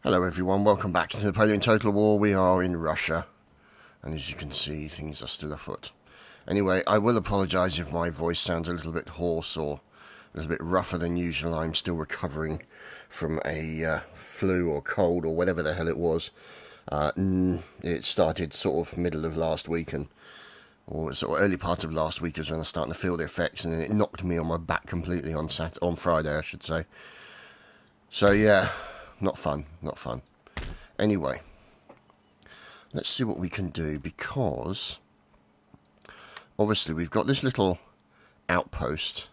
Hello everyone, welcome back to Napoleon Total War. We are in Russia, and as you can see, things are still afoot. Anyway, I will apologise if my voice sounds a little bit hoarse or a little bit rougher than usual. I'm still recovering from a flu or cold or whatever the hell it was. It started sort of middle of last week, or sort of early part of last week is when I was starting to feel the effects, and then it knocked me on my back completely on Friday, I should say. So yeah. Not fun, not fun. Anyway, let's see what we can do, because obviously we've got this little outpost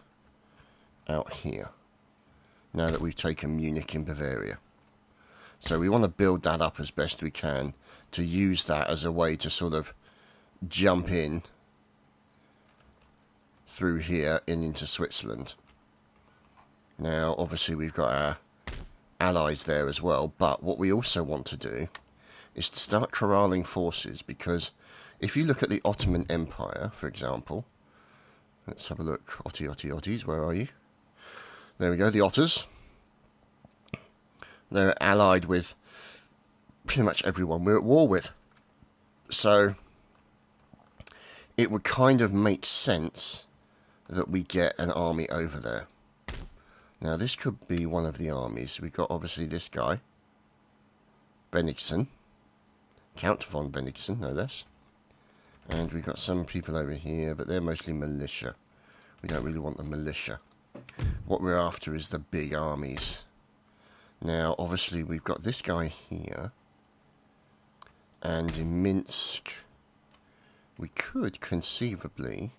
out here now that we've taken Munich in Bavaria. So we want to build that up as best we can to use that as a way to sort of jump in through here and into Switzerland. Now obviously we've got our allies there as well, but what we also want to do is to start corralling forces, because if you look at the Ottoman Empire, for example, let's have a look. Otties, where are you? There we go, the Otters. They're allied with pretty much everyone we're at war with. So it would kind of make sense that we get an army over there. Now, this could be one of the armies. We've got, obviously, this guy. Bennigsen. Count von Bennigsen, no less. And we've got some people over here, but they're mostly militia. We don't really want the militia. What we're after is the big armies. Now, obviously, we've got this guy here. And in Minsk, we could conceivably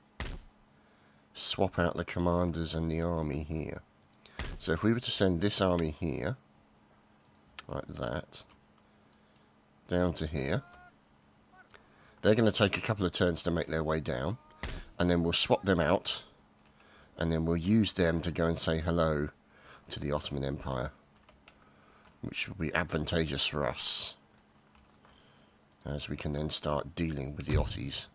swap out the commanders and the army here. So if we were to send this army here, like that, down to here, they're going to take a couple of turns to make their way down, and then we'll swap them out, and then we'll use them to go and say hello to the Ottoman Empire, which will be advantageous for us, as we can then start dealing with the Otties.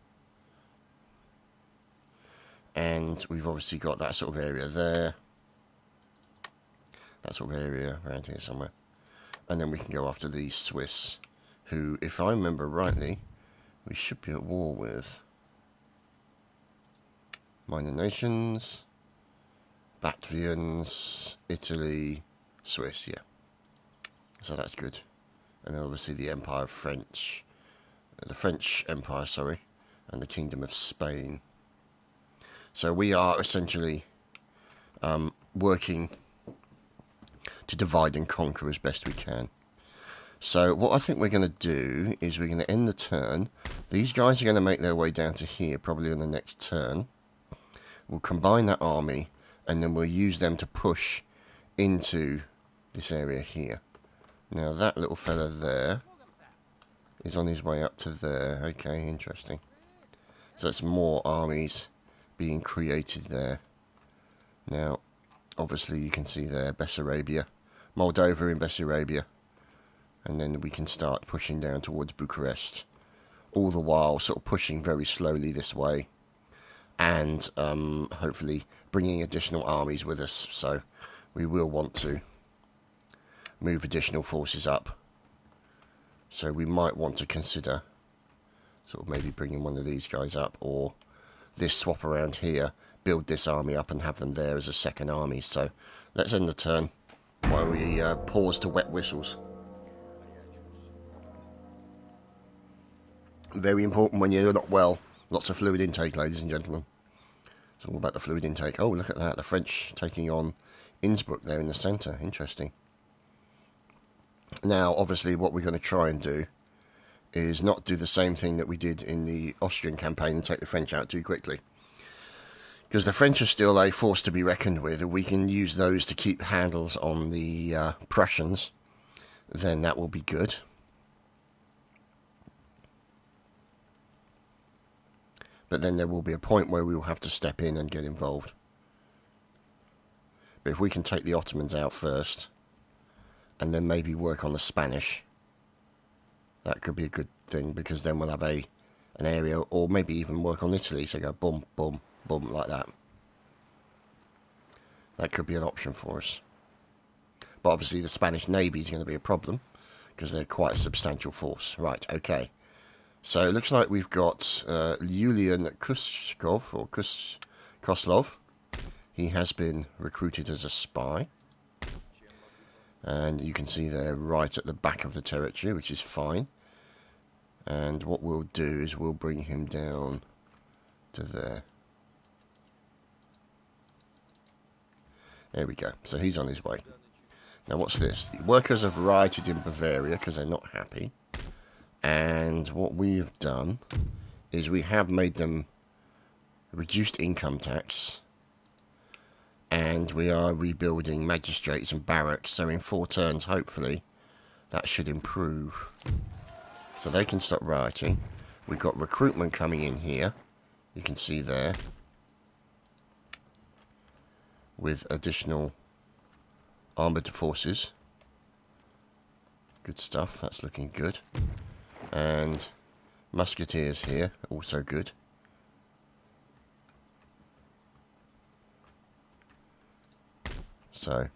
And we've obviously got that sort of area there. That sort of area around here somewhere. And then we can go after the Swiss, who, if I remember rightly, we should be at war with. Minor Nations, Latvians, Italy, Swiss, yeah. So that's good. And then obviously the Empire of French, the French Empire, sorry, and the Kingdom of Spain. So we are essentially working to divide and conquer as best we can. So what I think we're going to do is we're going to end the turn. These guys are going to make their way down to here, probably on the next turn. We'll combine that army, and then we'll use them to push into this area here. Now that little fella there is on his way up to there. Okay, interesting. So that's more armies being created there. Now, obviously you can see there, Bessarabia. Moldova in Bessarabia, and then we can start pushing down towards Bucharest, all the while sort of pushing very slowly this way, and hopefully bringing additional armies with us. So we will want to move additional forces up, so we might want to consider sort of maybe bringing one of these guys up, or this swap around here, build this army up and have them there as a second army. So let's end the turn while we pause to wet whistles. Very important when you're not well. Lots of fluid intake, ladies and gentlemen. It's all about the fluid intake. Oh, look at that. The French taking on Innsbruck there in the centre. Interesting. Now, obviously, what we're going to try and do is not do the same thing that we did in the Austrian campaign and take the French out too quickly. Because the French are still a force to be reckoned with. If we can use those to keep handles on the Prussians, then that will be good. But then there will be a point where we will have to step in and get involved. But if we can take the Ottomans out first, and then maybe work on the Spanish, that could be a good thing, because then we'll have an area, or maybe even work on Italy, so go boom, boom, boom, like that. That could be an option for us. But obviously the Spanish Navy is going to be a problem, because they're quite a substantial force. Right, okay. So it looks like we've got Yulian Kuskov, or Koslov. He has been recruited as a spy. And you can see they're right at the back of the territory, which is fine. And what we'll do is we'll bring him down to there. There we go. So he's on his way. Now what's this? The workers have rioted in Bavaria because they're not happy. And what we've done is we have made them reduced income tax. And we are rebuilding magistrates and barracks. So in 4 turns, hopefully, that should improve. So they can stop rioting. We've got recruitment coming in here. You can see there. With additional armoured forces. Good stuff. That's looking good. And musketeers here. Also good. So,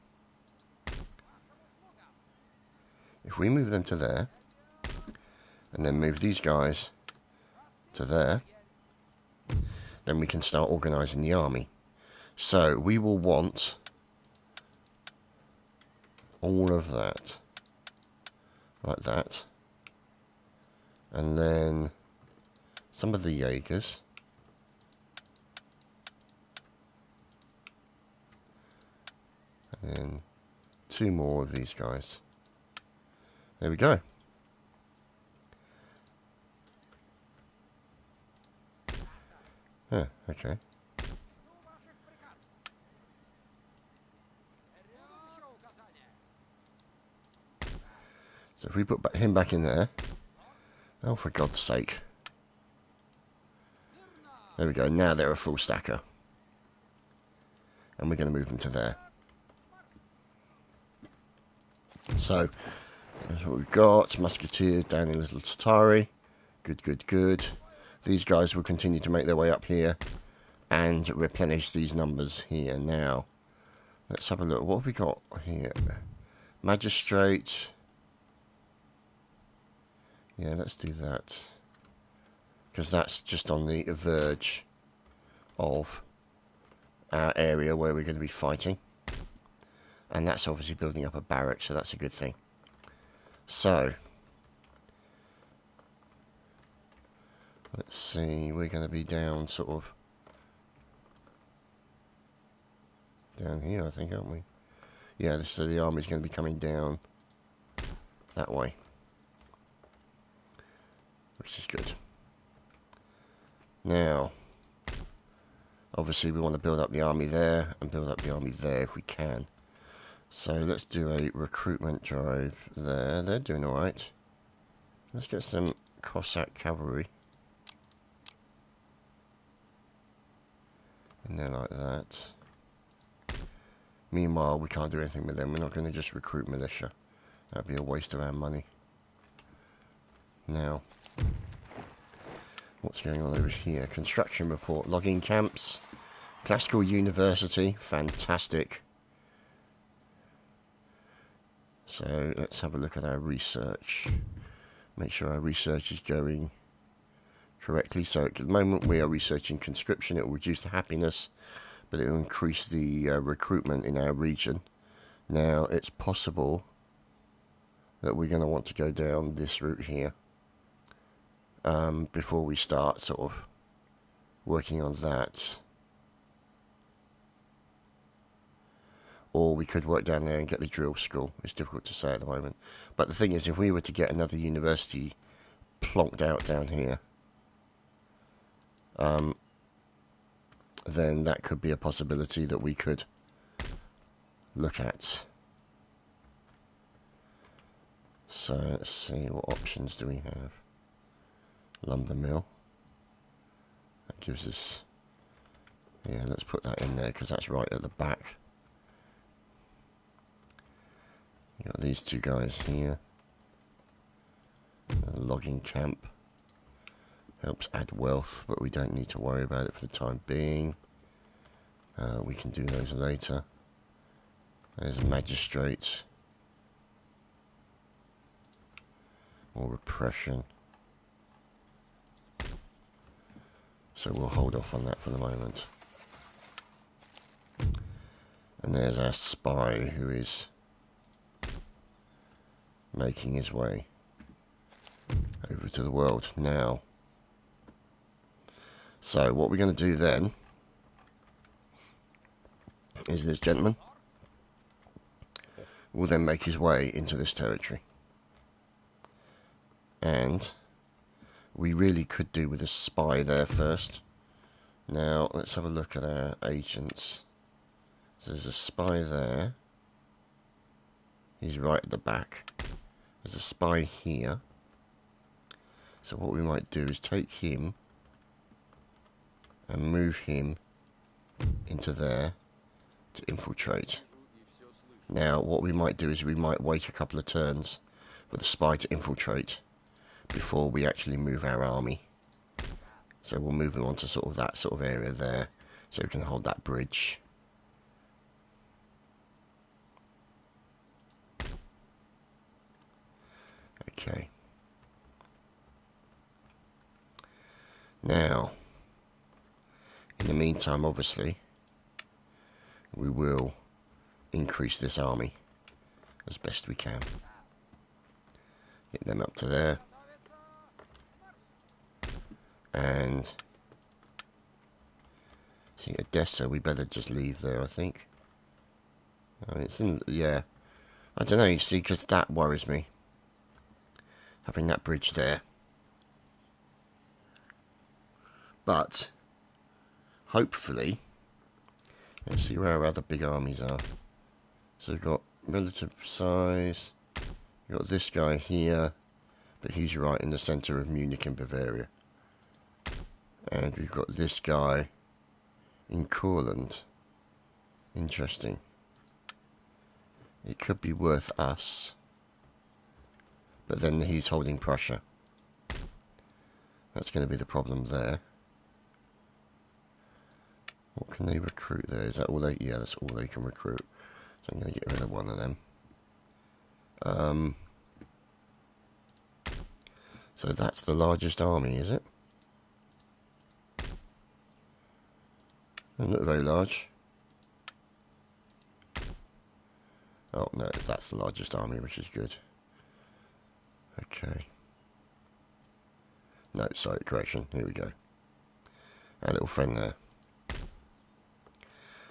if we move them to there, and then move these guys to there, then we can start organising the army. So, we will want all of that, like that, and then some of the Jaegers. And then 2 more of these guys. There we go. Yeah, okay. So if we put him back in there. Oh, for God's sake. There we go. Now they're a full stacker. And we're going to move them to there. So, that's what we've got. Musketeers down in Little Tatari. Good, good, good. These guys will continue to make their way up here and replenish these numbers here. Now, let's have a look. What have we got here? Magistrate. Yeah, let's do that. Because that's just on the verge of our area where we're going to be fighting. And that's obviously building up a barrack, so that's a good thing. So, let's see, we're going to be down sort of down here, I think, aren't we? Yeah, so the army's going to be coming down that way. Which is good. Now, obviously we want to build up the army there and build up the army there if we can. So let's do a recruitment drive there. They're doing alright. Let's get some Cossack cavalry. And they're like that. Meanwhile, we can't do anything with them. We're not going to just recruit militia. That'd be a waste of our money. Now, what's going on over here? Construction report. Logging camps. Classical University. Fantastic. So let's have a look at our research. Make sure our research is going correctly. So at the moment we are researching conscription. It will reduce the happiness, but it will increase the recruitment in our region. Now it's possible that we're going to want to go down this route here before we start sort of working on that. Or we could work down there and get the drill school. It's difficult to say at the moment. But the thing is, if we were to get another university plonked out down here, then that could be a possibility that we could look at. So let's see, what options do we have? Lumber mill. That gives us... Yeah, let's put that in there because that's right at the back. You got these 2 guys here. A logging camp helps add wealth, but we don't need to worry about it for the time being. We can do those later. There's a magistrate. or repression. So we'll hold off on that for the moment. And there's our spy who is making his way over to the world now. So what we're going to do then is this gentleman will then make his way into this territory. And we really could do with a spy there first. Now let's have a look at our agents. So there's a spy there. He's right at the back. There's a spy here. So what we might do is take him and move him into there to infiltrate. Now what we might do is we might wait a couple of turns for the spy to infiltrate before we actually move our army. So we'll move him on to sort of that sort of area there, so we can hold that bridge. Okay. Now, in the meantime, obviously, we will increase this army as best we can. Get them up to there. And see Odessa, we better just leave there, I think. Oh, it's in, yeah. I don't know, you see, because that worries me. Having that bridge there. But hopefully, let's see where our other big armies are. So we've got relative size. We've got this guy here, but he's right in the centre of Munich and Bavaria. And we've got this guy in Courland. Interesting. It could be worth us. But then he's holding Prussia. That's going to be the problem there. What can they recruit there? Is that all they... Yeah, that's all they can recruit. So I'm going to get rid of one of them. So that's the largest army, is it? Not very large. Oh no, that's the largest army, which is good. Okay. No, sorry, correction. Here we go. Our little friend there.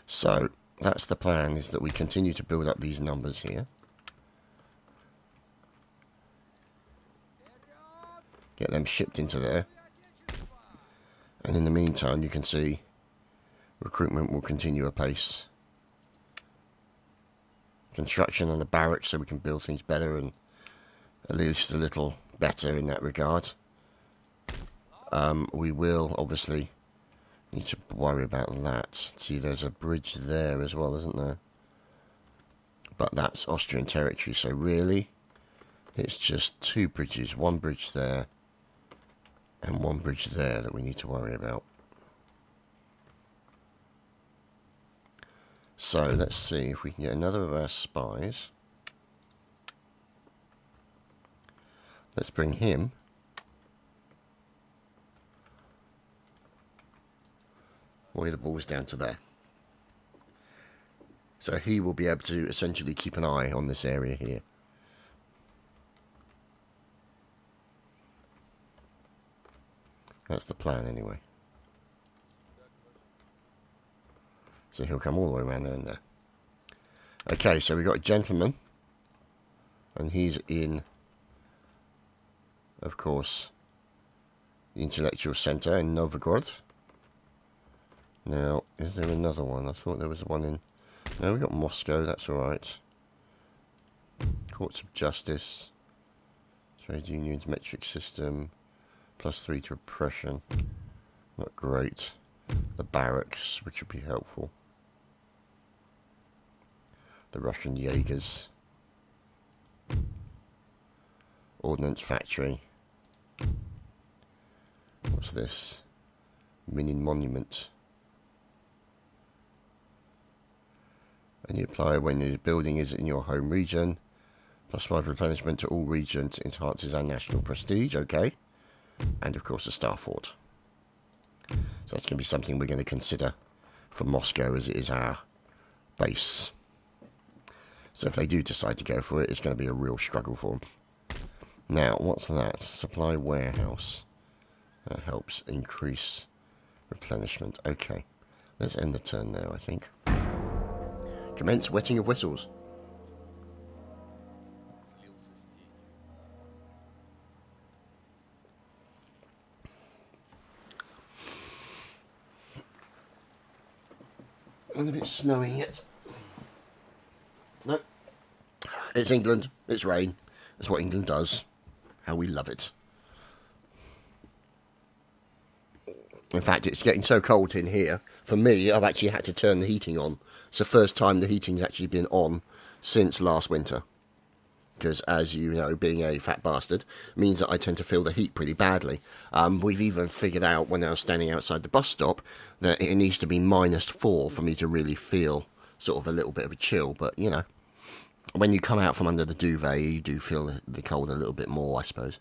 So, that's the plan, is that we continue to build up these numbers here. Get them shipped into there. And in the meantime, you can see recruitment will continue apace. Construction on the barracks so we can build things better and at least a little better in that regard. We will obviously need to worry about that. See, there's a bridge there as well, isn't there? But that's Austrian territory, so really it's just two bridges. One bridge there and one bridge there that we need to worry about. So let's see if we can get another of our spies. Let's bring him way the ball's down to there. So he will be able to essentially keep an eye on this area here. That's the plan anyway. So he'll come all the way around there and there. Okay, so we've got a gentleman. And he's in, of course, the intellectual centre in Novgorod. Now, is there another one? I thought there was one in... No, we've got Moscow, that's alright. Courts of Justice. Trade unions, metric system. +3 to repression. Not great. The barracks, which would be helpful. The Russian Jaegers. Ordnance factory. What's this? Minion monument. And you apply when the building is in your home region. +5 replenishment to all regions enhances our national prestige, okay. And of course the Star Fort. So that's going to be something we're going to consider for Moscow, as it is our base. So if they do decide to go for it, it's going to be a real struggle for them. Now, what's that? Supply warehouse. That helps increase replenishment. Okay, let's end the turn now, I think. Commence wetting of whistles. I wonder if it's snowing yet. No. It's England. It's rain. That's what England does. How we love it. In fact, it's getting so cold in here. For me, I've actually had to turn the heating on. It's the first time the heating's actually been on since last winter. Because, as you know, being a fat bastard means that I tend to feel the heat pretty badly. We've even figured out, when I was standing outside the bus stop, that it needs to be -4 for me to really feel sort of a little bit of a chill. But, you know, when you come out from under the duvet, you do feel the cold a little bit more, I suppose.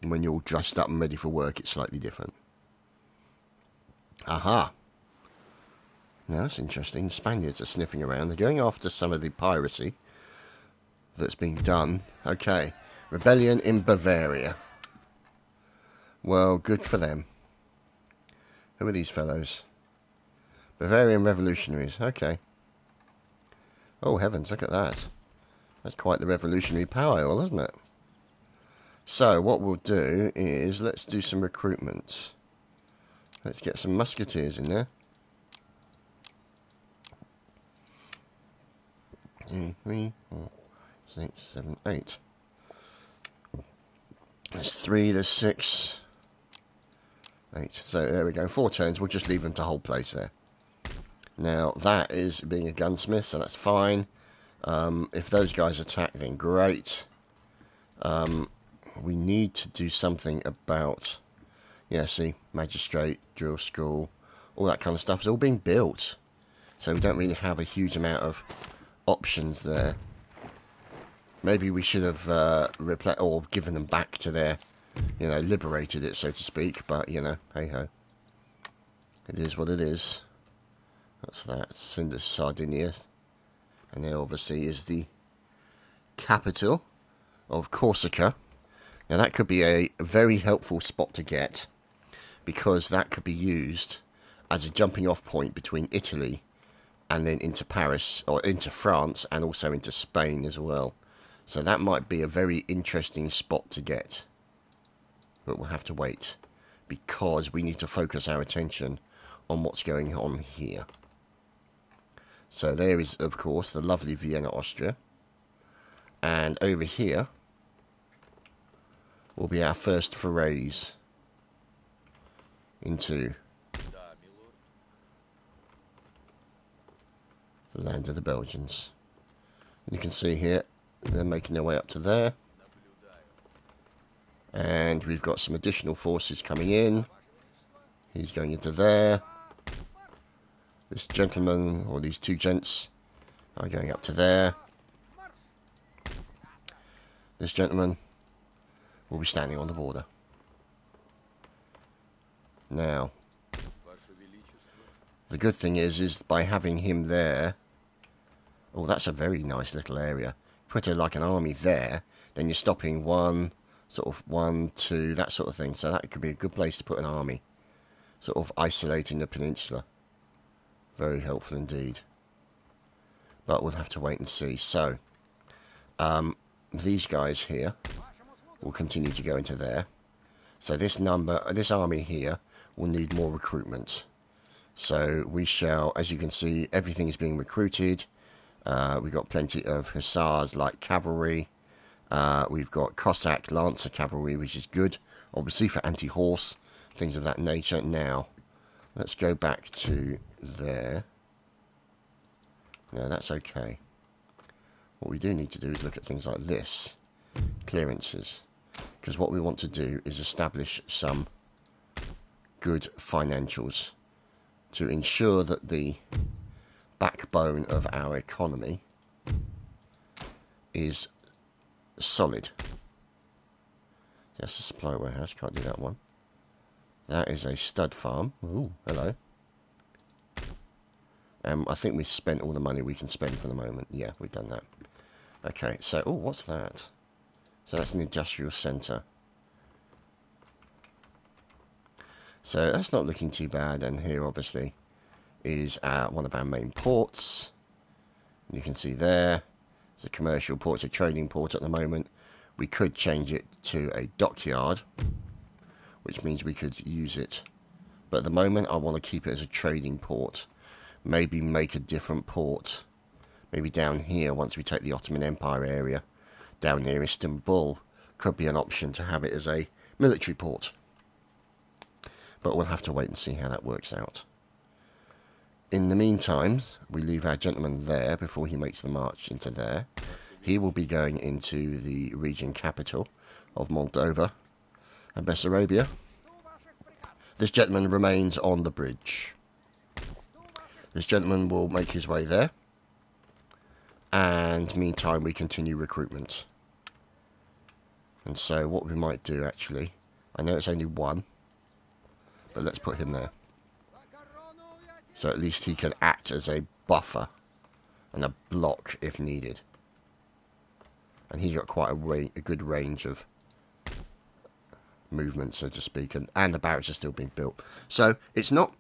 And when you're all dressed up and ready for work, it's slightly different. Aha. Now, that's interesting. The Spaniards are sniffing around. They're going after some of the piracy that's being done. Okay. Rebellion in Bavaria. Well, good for them. Who are these fellows? Bavarian revolutionaries. Okay. Oh, heavens, look at that. That's quite the revolutionary power, isn't it? So, what we'll do is, let's do some recruitments. Let's get some musketeers in there. 2, 3, 4, 6, 7, 8. There's 3, there's 6, 8. So there we go. 4 turns. We'll just leave them to hold place there. Now that is being a gunsmith, so that's fine. If those guys attack, then great. We need to do something about, yeah, see, magistrate, drill school, all that kind of stuff is all being built. So we don't really have a huge amount of options there. Maybe we should have or given them back to their, you know, liberated it, so to speak. But, you know, hey-ho. It is what it is. That's that. Cinder's Sardinia. And there obviously is the capital of Corsica. Now that could be a very helpful spot to get, because that could be used as a jumping off point between Italy and then into Paris, or into France, and also into Spain as well. So that might be a very interesting spot to get. But we'll have to wait, because we need to focus our attention on what's going on here. So there is, of course, the lovely Vienna, Austria. And over here will be our first forays into the land of the Belgians. And you can see here, they're making their way up to there. And we've got some additional forces coming in. He's going into there. This gentleman, or these 2 gents, are going up to there. This gentleman will be standing on the border. Now, the good thing is by having him there, oh, that's a very nice little area. Put like an army there, then you're stopping 1, sort of 1, 2, that sort of thing. So that could be a good place to put an army, sort of isolating the peninsula. Very helpful indeed. But we'll have to wait and see. So, these guys here will continue to go into there. So this army here will need more recruitment. So we shall, as you can see, everything is being recruited. We've got plenty of hussars, light cavalry. We've got Cossack lancer cavalry, which is good, obviously, for anti-horse, things of that nature. Now, let's go back to there. No, that's okay. What we do need to do is look at things like this. Clearances. Because what we want to do is establish some good financials to ensure that the backbone of our economy is solid. That's a supply warehouse. Can't do that one. That is a stud farm. Ooh, hello. I think we've spent all the money we can spend for the moment. Yeah, we've done that. Okay, so, oh, what's that? So that's an industrial centre. So that's not looking too bad. And here, obviously, is one of our main ports. You can see there, it's a commercial port, it's a trading port at the moment. We could change it to a dockyard, which means we could use it. But at the moment, I want to keep it as a trading port. Maybe make a different port. Maybe down here, once we take the Ottoman Empire area, down near Istanbul, could be an option to have it as a military port. But we'll have to wait and see how that works out. In the meantime, we leave our gentleman there before he makes the march into there. He will be going into the region capital of Moldova and Bessarabia. This gentleman remains on the bridge. This gentleman will make his way there. And meantime, we continue recruitment. And so what we might do, actually, I know it's only one, but let's put him there. So at least he can act as a buffer and a block if needed. And he's got quite a good range of movement, so to speak. And the barracks are still being built. So it's not...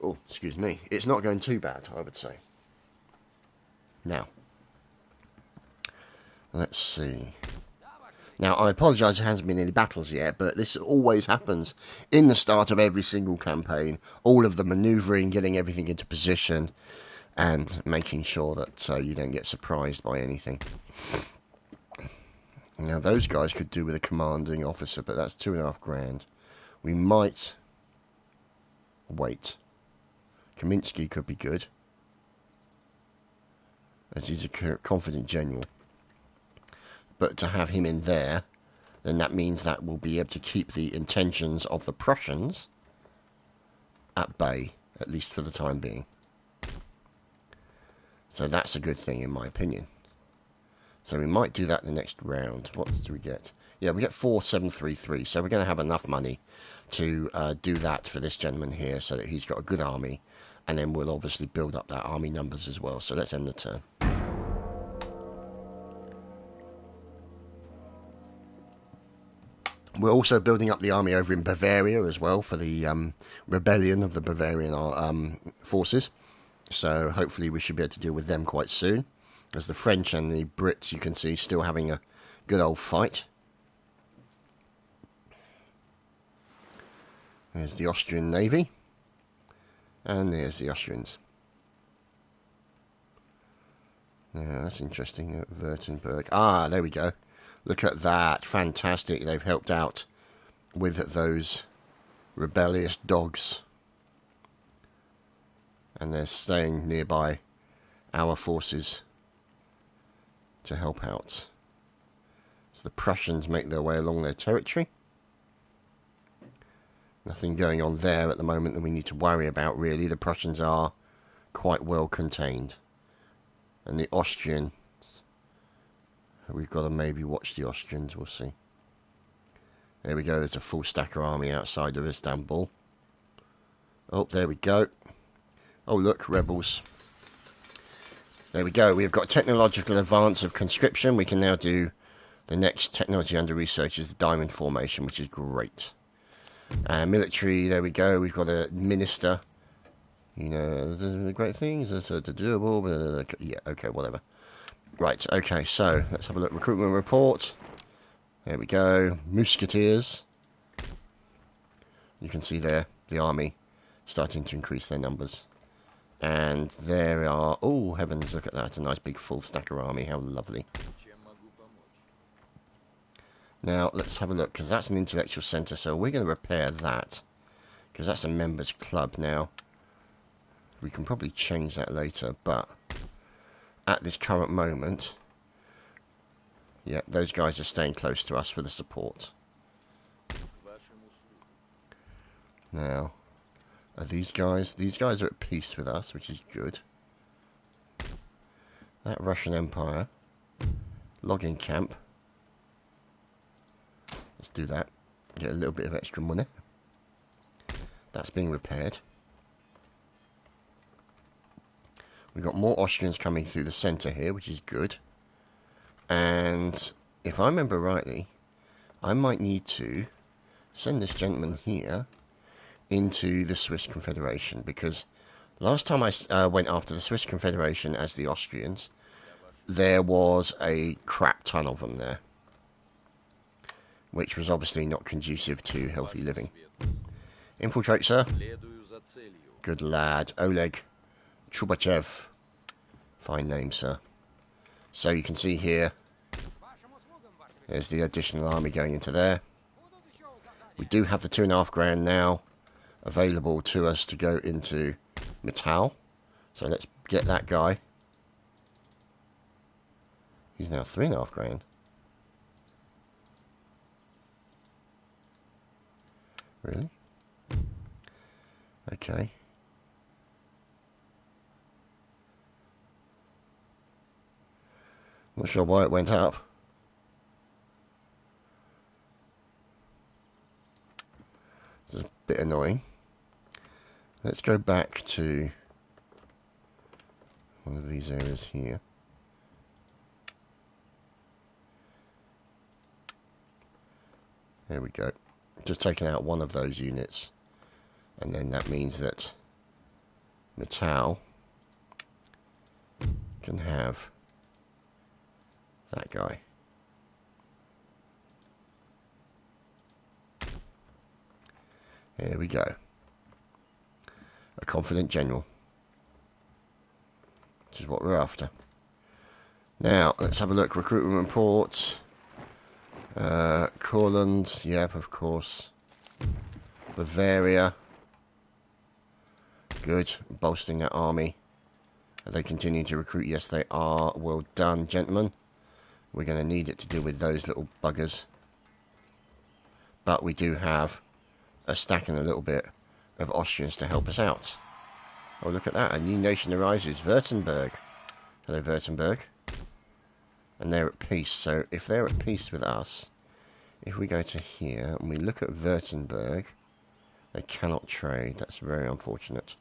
Oh, excuse me. It's not going too bad, I would say. Now, let's see. Now, I apologise there hasn't been any battles yet, but this always happens in the start of every single campaign. All of the manoeuvring, getting everything into position, and making sure that you don't get surprised by anything. Now, those guys could do with a commanding officer, but that's 2.5 grand. We might wait. Kaminsky could be good, as he's a confident general. But to have him in there, then that means that we'll be able to keep the intentions of the Prussians at bay, at least for the time being. So that's a good thing, in my opinion. So we might do that the next round. What do we get? Yeah, we get 4733, so we're going to have enough money to do that for this gentleman here, so that he's got a good army. And then we'll obviously build up that army numbers as well. So let's end the turn. We're also building up the army over in Bavaria as well for the rebellion of the Bavarian forces. So hopefully we should be able to deal with them quite soon. As the French and the Brits, you can see, still having a good old fight. There's the Austrian Navy. And there's the Austrians. Yeah, that's interesting. Württemberg. Ah, there we go. Look at that. Fantastic. They've helped out with those rebellious dogs. And they're staying nearby our forces to help out. So the Prussians make their way along their territory. Nothing going on there at the moment that we need to worry about, really. The Prussians are quite well contained. And the Austrians, we've got to maybe watch the Austrians, we'll see. There we go, there's a full stacker army outside of Istanbul. Oh, there we go. Oh, look, rebels. There we go, we've got technological advance of conscription. We can now do the next technology under research is the diamond formation, which is great. Military, there we go, we've got a minister. You know, the great things, the doable, yeah, okay, whatever. Right, okay, so let's have a look. Recruitment report. There we go. Musketeers. You can see there the army starting to increase their numbers. And there are, oh heavens, look at that, a nice big full stacker army, how lovely. Now, let's have a look, because that's an intellectual centre, so we're going to repair that. Because that's a members club now. We can probably change that later, but at this current moment, yeah, those guys are staying close to us for the support. Now, are these guys are at peace with us, which is good. That Russian Empire logging camp. Let's do that. Get a little bit of extra money. That's being repaired. We've got more Austrians coming through the centre here, which is good. And if I remember rightly, I might need to send this gentleman here into the Swiss Confederation, because last time I went after the Swiss Confederation as the Austrians, there was a crap ton of them there, which was obviously not conducive to healthy living. Infiltrate, sir. Good lad. Oleg Chubachev. Fine name, sir. So you can see here, there's the additional army going into there. We do have the 2.5 grand now available to us to go into Metal. So let's get that guy. He's now 3.5 grand. Really? Okay. Not sure why it went up. This is a bit annoying. Let's go back to one of these areas here. There we go. Just taking out one of those units. And then that means that Metal can have that guy. Here we go. A confident general. Which is what we're after. Now, let's have a look. Recruitment report. Courland, yep, of course. Bavaria. Good. Bolstering that army. Are they continuing to recruit? Yes, they are. Well done, gentlemen. We're going to need it to deal with those little buggers. But we do have a stack and a little bit of Austrians to help us out. Oh, look at that. A new nation arises. Württemberg. Hello, Württemberg. And they're at peace. So if they're at peace with us, if we go to here and we look at Württemberg, they cannot trade. That's very unfortunate.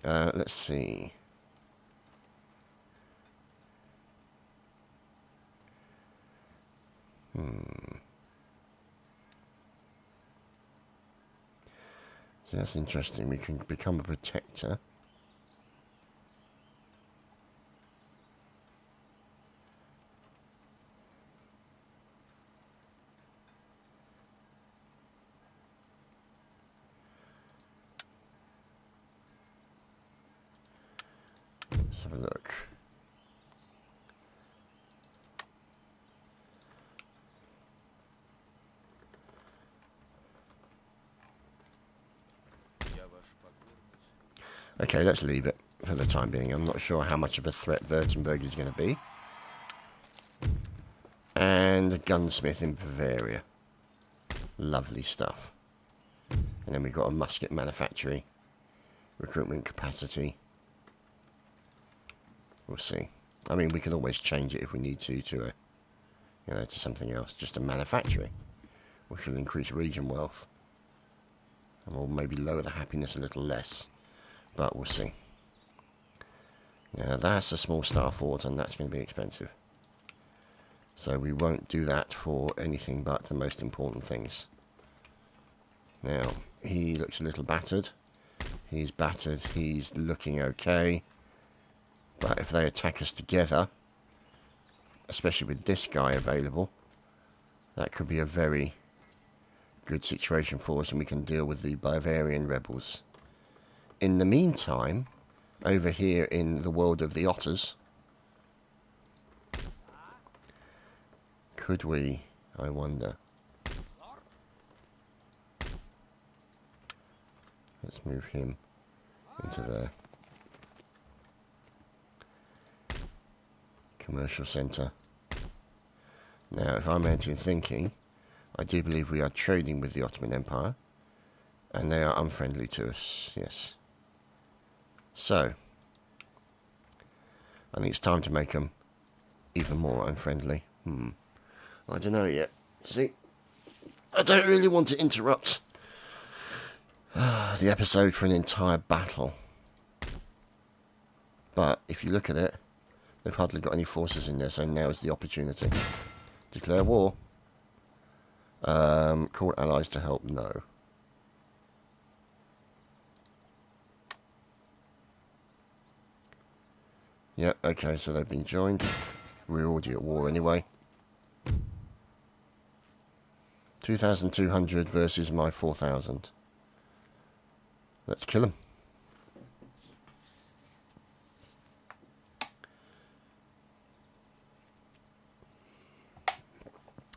Let's see. So that's interesting. We can become a protector. Let's have a look. Okay, let's leave it for the time being. I'm not sure how much of a threat Württemberg is going to be. And a gunsmith in Bavaria. Lovely stuff. And then we've got a musket manufactory. Recruitment capacity. We'll see. I mean, we can always change it if we need to a, you know, to something else. Just a manufacturing, which will increase region wealth. And will maybe lower the happiness a little less. But we'll see. Yeah, that's a small star fort, and that's going to be expensive. So we won't do that for anything but the most important things. Now, he looks a little battered. He's battered. He's looking okay. But if they attack us together, especially with this guy available, that could be a very good situation for us, and we can deal with the Bavarian rebels. In the meantime, over here in the world of the otters, could we, I wonder. Let's move him into there. Commercial centre. Now, if I'm right in thinking, I do believe we are trading with the Ottoman Empire, and they are unfriendly to us, yes. So, I think it's time to make them even more unfriendly. I don't know yet. See, I don't really want to interrupt the episode for an entire battle. But if you look at it, they've hardly got any forces in there, so now is the opportunity. Declare war. Call allies to help, no. Yeah, okay, so they've been joined. We're already at war anyway. 2,200 versus my 4,000. Let's kill them.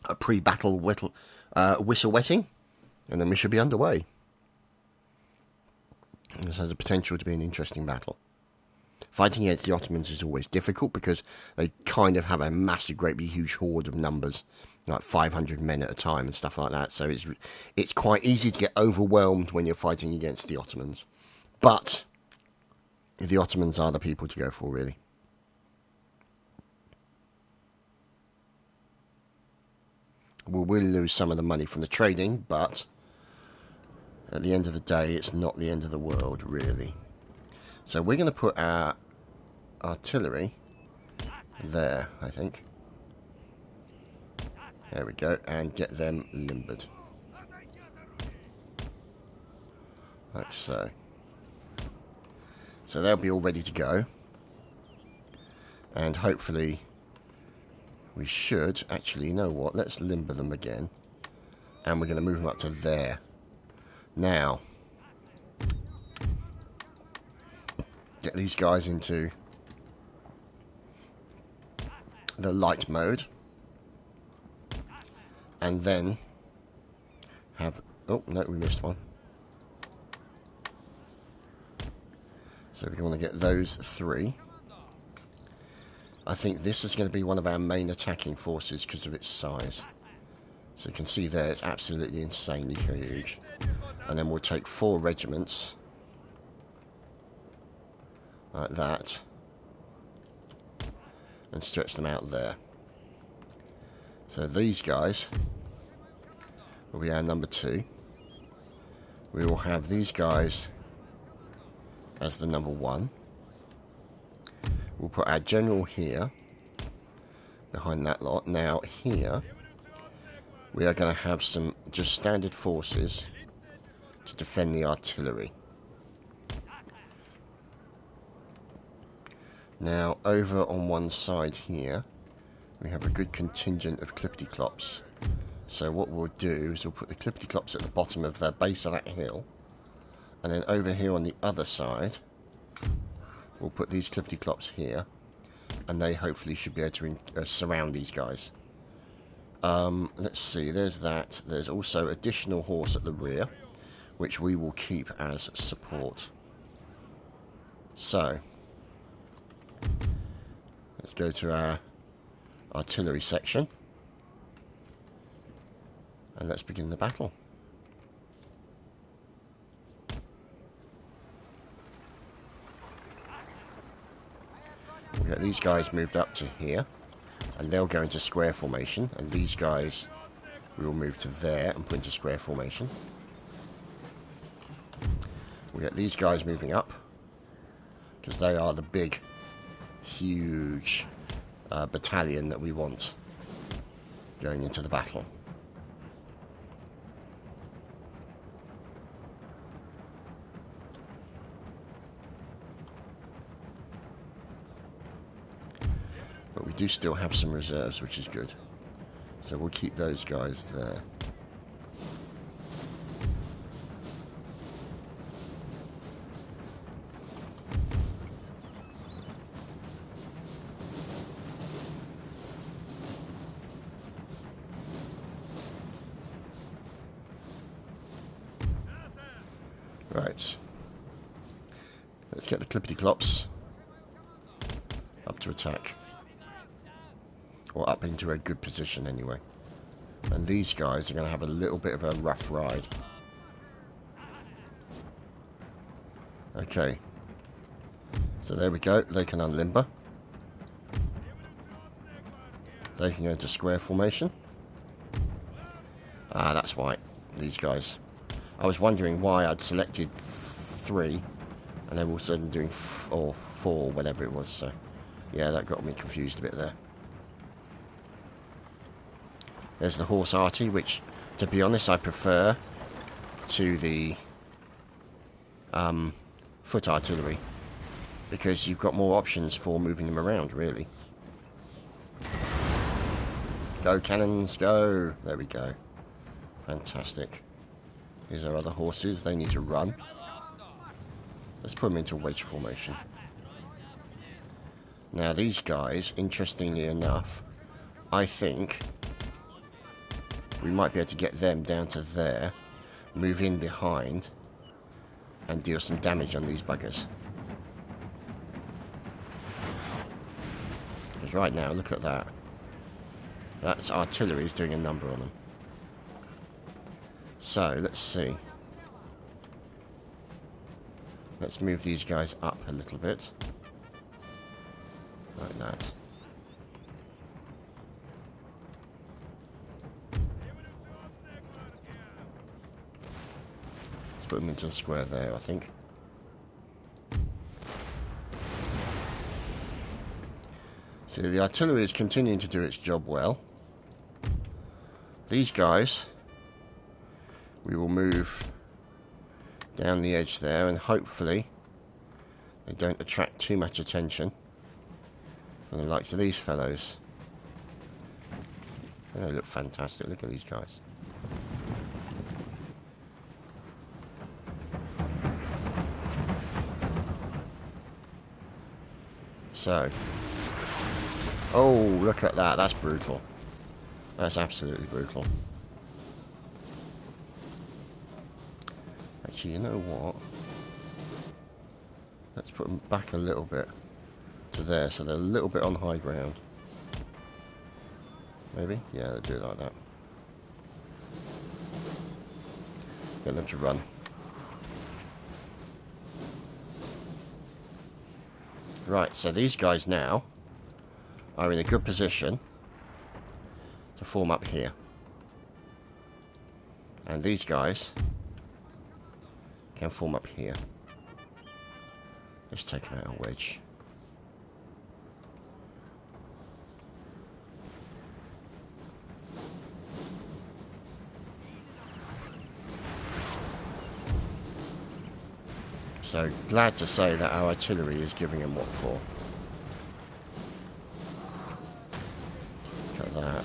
A pre-battle whistle wetting, and then we should be underway. This has the potential to be an interesting battle. Fighting against the Ottomans is always difficult because they kind of have a massive, great big huge horde of numbers, like 500 men at a time and stuff like that. So it's quite easy to get overwhelmed when you're fighting against the Ottomans. But the Ottomans are the people to go for, really. We will lose some of the money from the trading, but at the end of the day, it's not the end of the world, really. So we're going to put our artillery there, I think. There we go, and get them limbered. Like so. So they'll be all ready to go. And hopefully we should, actually, you know what, let's limber them again. And we're going to move them up to there. Now, get these guys into the light mode. And then have... Oh, no, we missed one. So we want to get those three. I think this is going to be one of our main attacking forces because of its size. So you can see there, it's absolutely insanely huge. And then we'll take 4 regiments. Like that. And stretch them out there. So these guys will be our number 2. We will have these guys as the number 1. We'll put our general here, behind that lot. Now here, we are going to have some just standard forces to defend the artillery. Now over on one side here, we have a good contingent of clippity-clops. So what we'll do is we'll put the clippity-clops at the bottom of the base of that hill, and then over here on the other side, we'll put these clippity-clops here, and they hopefully should be able to surround these guys. Let's see, there's that. There's also additional horse at the rear, which we will keep as support. So, let's go to our artillery section, and let's begin the battle. We'll get these guys moved up to here, and they'll go into square formation, and these guys we will move to there and put into square formation. We'll get these guys moving up, because they are the big, huge battalion that we want going into the battle. But we do still have some reserves, which is good. So we'll keep those guys there. Right. Let's get the clippity-clops up to attack. Or up into a good position anyway. And these guys are going to have a little bit of a rough ride. Okay. So there we go. They can unlimber. They can go into square formation. Ah, that's why. These guys. I was wondering why I'd selected 3 and they were all of a sudden doing 4, whatever it was. So, yeah, that got me confused a bit there. There's the horse arty, which, to be honest, I prefer to the foot artillery, because you've got more options for moving them around, really. Go, cannons, go! There we go. Fantastic. Here's our other horses. They need to run. Let's put them into wedge formation. Now, these guys, interestingly enough, I think we might be able to get them down to there, move in behind, and deal some damage on these buggers. Because right now, look at that. That's artillery is doing a number on them. So, let's see. Let's move these guys up a little bit. Like that. Let's put them into the square there, I think. So the artillery is continuing to do its job well. These guys, we will move down the edge there, and hopefully they don't attract too much attention from the likes of these fellows. They look fantastic. Look at these guys. So, oh, look at that. That's brutal. That's absolutely brutal. Actually, you know what? Let's put them back a little bit to there, so they're a little bit on high ground. Maybe? Yeah, they'll do it like that. Get them to run. Right, so these guys now are in a good position to form up here. And these guys can form up here. Let's take out a wedge. So glad to say that our artillery is giving them what for. Look at that.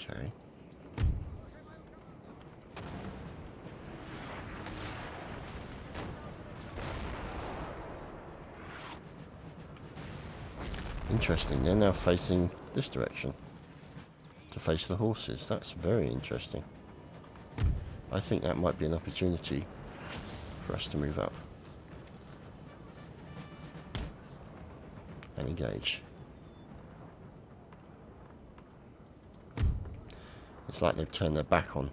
Okay. Interesting, they're now facing this direction to face the horses. That's very interesting. I think that might be an opportunity for us to move up and engage. It's like they've turned their back on,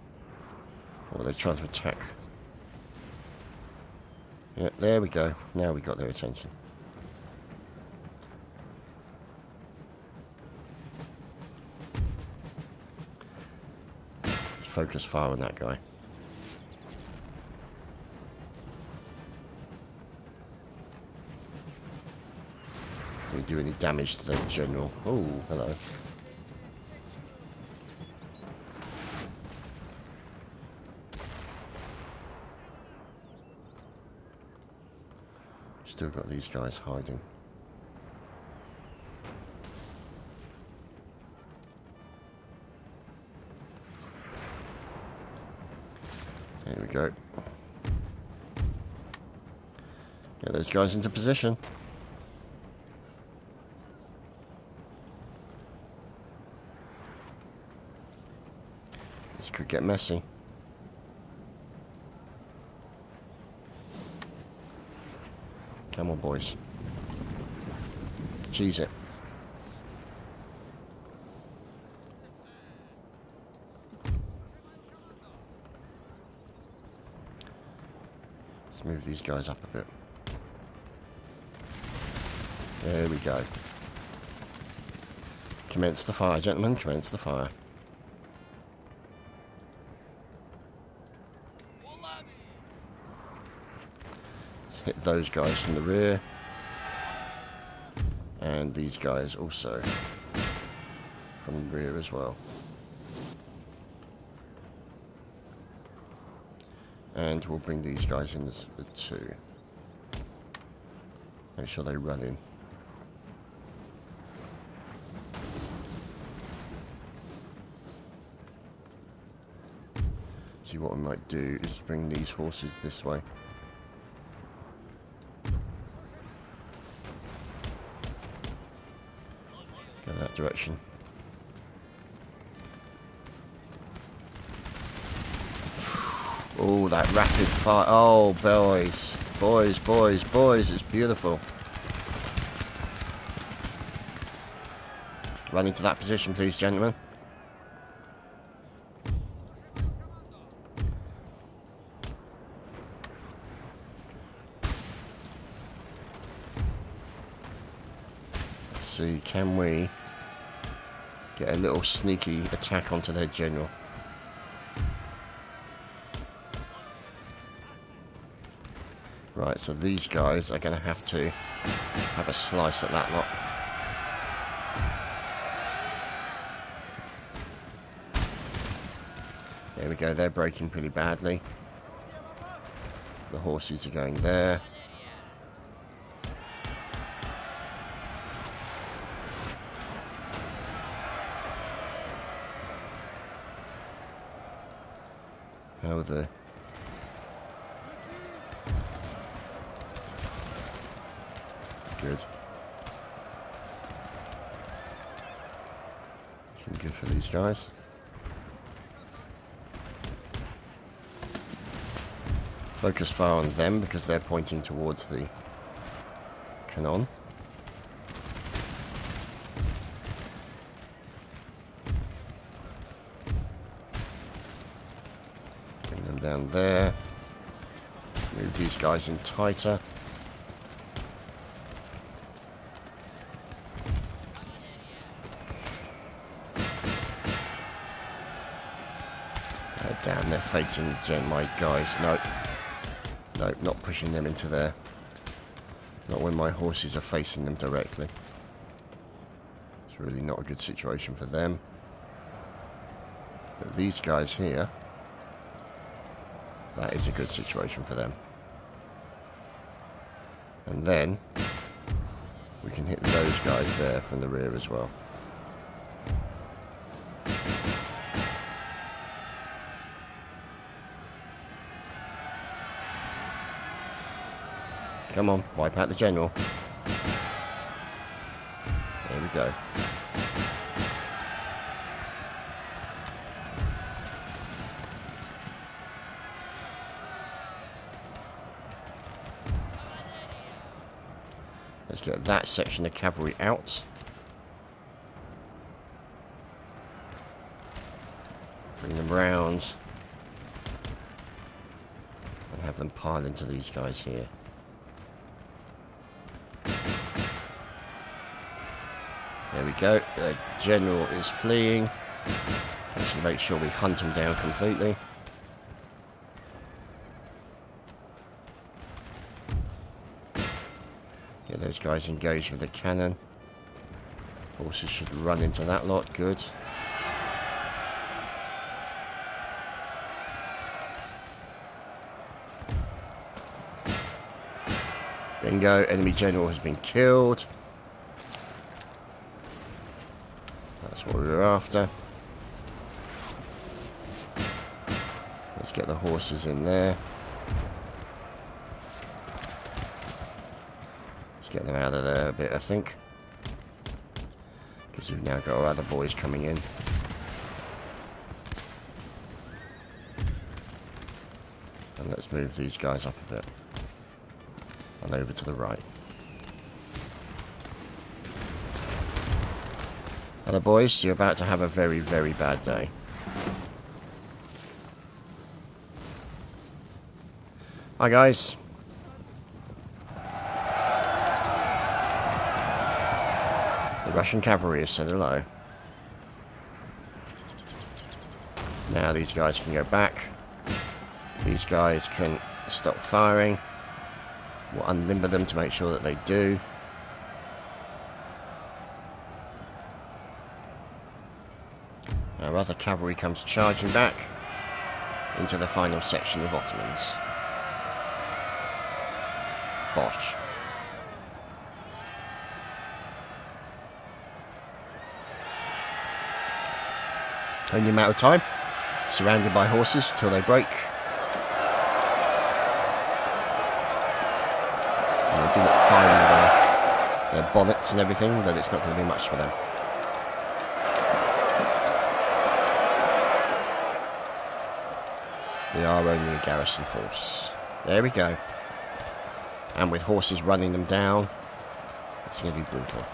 or they're trying to attack. Yeah, there we go. Now we got their attention. Focus fire on that guy. Can we do any damage to the general? Oh, hello. Still got these guys hiding. There we go. Get those guys into position. This could get messy. Come on, boys. Cheese it. Let's move these guys up a bit. There we go. Commence the fire, gentlemen. Commence the fire. Let's hit those guys from the rear. And these guys also from the rear as well. And we'll bring these guys in as the 2. Make sure they run in. See, what we might do is bring these horses this way. Go that direction. Oh, that rapid fire. Oh, boys. Boys, boys, boys. It's beautiful. Run into that position, please, gentlemen. Let's see, can we get a little sneaky attack onto their general? Right, so these guys are going to have a slice at that lot. There we go, they're braking pretty badly. The horses are going there. How are the... Good. Looking good for these guys. Focus fire on them because they're pointing towards the cannon. Bring them down there. Move these guys in tighter. Damn, they're facing my guys. Nope. Nope, not pushing them into there. Not when my horses are facing them directly. It's really not a good situation for them. But these guys here, that is a good situation for them. And then we can hit those guys there from the rear as well. Come on, wipe out the general. There we go. Let's get that section of cavalry out. Bring them round. And have them pile into these guys here. There we go. The general is fleeing. We should make sure we hunt him down completely. Get those guys engaged with the cannon. Horses should run into that lot. Good. Bingo. Enemy general has been killed. That's what we were after. Let's get the horses in there. Let's get them out of there a bit, I think. Because we've now got our other boys coming in. And let's move these guys up a bit. And over to the right. Hello boys, you're about to have a very, very bad day. Hi guys, Russian cavalry has said hello. Now these guys can go back. These guys can stop firing. We'll unlimber them to make sure that they do. Our other cavalry comes charging back into the final section of Ottomans. Bosh. Only a matter of time. Surrounded by horses till they break. And they do not find their bonnets and everything, but it's not going to be much for them. They are only a garrison force. There we go. And with horses running them down, it's going to be brutal.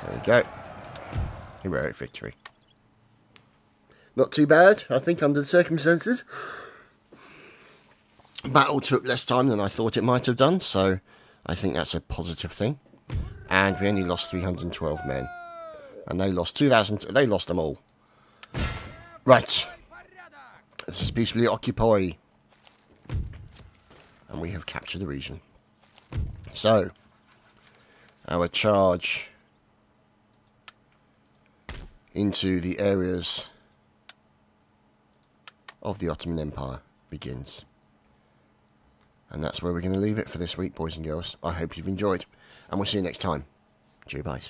There we go. Heroic victory. Not too bad, I think, under the circumstances. Battle took less time than I thought it might have done, so I think that's a positive thing. And we only lost 312 men. And they lost 2,000. They lost them all. Right. Let's just peacefully occupy. And we have captured the region. So, our charge into the areas of the Ottoman Empire begins. And that's where we're going to leave it for this week, boys and girls. I hope you've enjoyed. And we'll see you next time. Cheers, bye.